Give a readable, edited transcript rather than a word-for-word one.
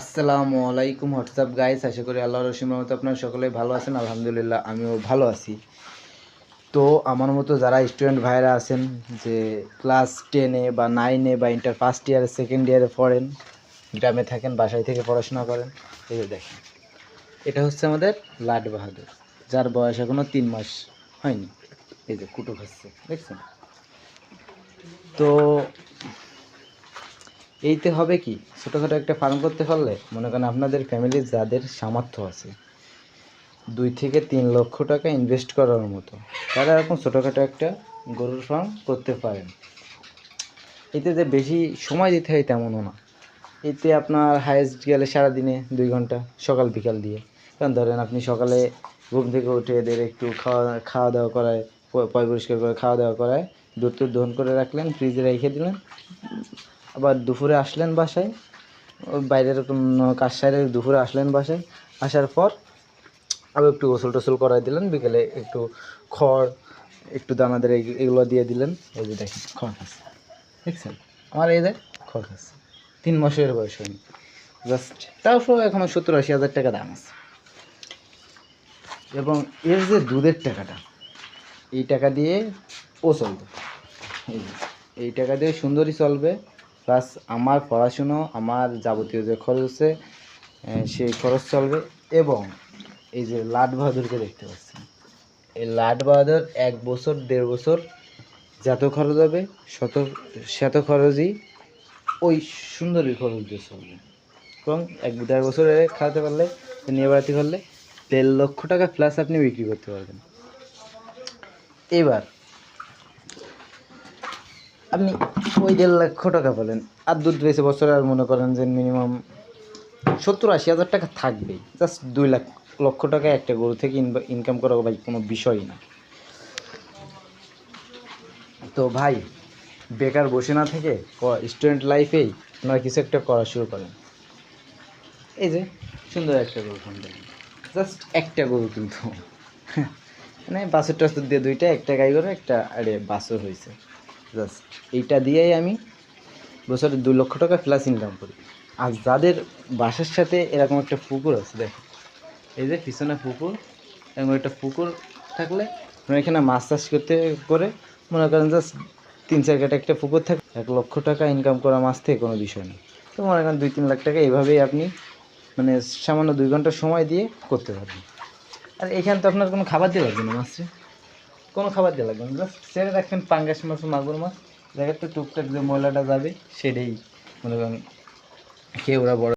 আসসালামু আলাইকুম WhatsApp guys, আশা করি আল্লাহর রহমতে মতো আপনারা সকলেই ভালো আছেন। আলহামদুলিল্লাহ আমিও ভালো আছি। তো আমার মতো যারা স্টুডেন্ট ভাইরা আছেন যে ক্লাস 10-এ বা 9-এ বা ইন্টার ফার্স্ট ইয়ারে সেকেন্ড ইয়ারে পড়েন, গ্রামে থাকেন, বাসায় থেকে পড়াশোনা করেন, এই যে দেখেন এটা হচ্ছে আমাদের লাট বাহাদুর, যার বয়স এখনও 3 মাস হয়নি। এই যে কুটো খাচ্ছে, দেখছেন? তো এইতে হবে কি, ছোটোখাটো একটা ফার্ম করতে পারলে মনে করেন আপনাদের ফ্যামিলির যাদের সামর্থ্য আছে 2 থেকে 3 লক্ষ টাকা ইনভেস্ট করার মতো, তারা এরকম ছোটোখাটো একটা গরুর ফার্ম করতে পারেন। এতে যে বেশি সময় দিতে হয় তেমনও না। এতে আপনার হায়েস্ট গেলে সারাদিনে 2 ঘন্টা সকাল বিকাল দিয়ে, কারণ ধরেন আপনি সকালে ঘুম থেকে উঠে এদের একটু খাওয়া দাওয়া করায়, পয় পরিষ্কার করে খাওয়া দাওয়া করায়, দুধ টুধ দহন করে রাখলেন, ফ্রিজে রেখে দিলেন, আবার দুপুরে আসলেন বাসায়, বাইরের কোনো কাজ সারে দুপুরে আসলেন বাসায়, আসার পর আবার একটু গোসল টোসল করাই দিলেন, বিকেলে একটু খড় একটু দানাদের এগুলো দিয়ে দিলেন। এই যে দেখেন খড় খাচ্ছে, দেখছেন? আমার এই দেখ খড় খাচ্ছে, 3 মাসের বয়স হয়নি জাস্ট, তাও এখনও 70-80 হাজার টাকা দাম আছে। এবং এর যে দুধের টাকাটা, এই টাকা দিয়ে ও চলবে, এই টাকা দিয়ে সুন্দরই চলবে, প্লাস আমার পড়াশুনো, আমার যাবতীয় যে খরচ আছে সেই খরচ চলবে। এবং এই যে লাট বাহাদুরকে দেখতে পাচ্ছেন, এই লাট বাহাদুর 1 বছর 1.5 বছর যত খরচ হবে শত খরচই ওই সুন্দরী খরচ দিয়ে চলবে। এবং 1-1.5 বছরে খাওয়াতে পারলে, নিয়ে বেড়াতে পারলে 1.5 লক্ষ টাকা প্লাস আপনি বিক্রি করতে পারবেন। এবার আপনি ওই 1.5 লক্ষ টাকা পেলেন, আর দুধ বেঁচে বছরে আর মনে করেন যে মিনিমাম 70-80 হাজার টাকা থাকবেই। জাস্ট 2 লক্ষ টাকা একটা গরু থেকে ইনকাম করা ভাই কোনো বিষয়ই না। তো ভাই বেকার বসে না থেকে স্টুডেন্ট লাইফেই আপনারা কিছু একটা করা শুরু করেন। এই যে সুন্দর একটা গরু ফার্ম দেখেন, জাস্ট একটা গরু, কিন্তু মানে বাছুর টাছুর দিয়ে 2টা, একটা গাই গরু, একটা আরে বাছুর হয়েছে। জাস্ট এইটা দিয়েই আমি বছরে 2 লক্ষ টাকা প্লাস ইনকাম করি। আর যাদের বাসার সাথে এরকম একটা পুকুর আছে, দেখেন এই যে পিছনে পুকুর, এরকম একটা পুকুর থাকলে আপনার এখানে মাছ চাষ করে মনে করেন জাস্ট 3-4 কাটা একটা পুকুর থাকে, 1 লক্ষ টাকা ইনকাম করা মাছ থেকে কোনো বিষয় নেই। তো মনে করেন 2-3 লাখ টাকা এইভাবেই আপনি মানে সামান্য 2 ঘন্টা সময় দিয়ে করতে পারবেন। আর এখানে তো আপনার কোনো খাবার দিয়ে লাগবে না, মাছরে কোনো খাবার দিয়ে লাগবে না, জাস্ট ছেড়ে রাখবেন। পাঙ্গাস মাছ, মাগুর মাছ, জায়গাতে টুকটাক যে ময়লাটা যাবে সেটাই মনে করেন খেয়ে ওরা বড়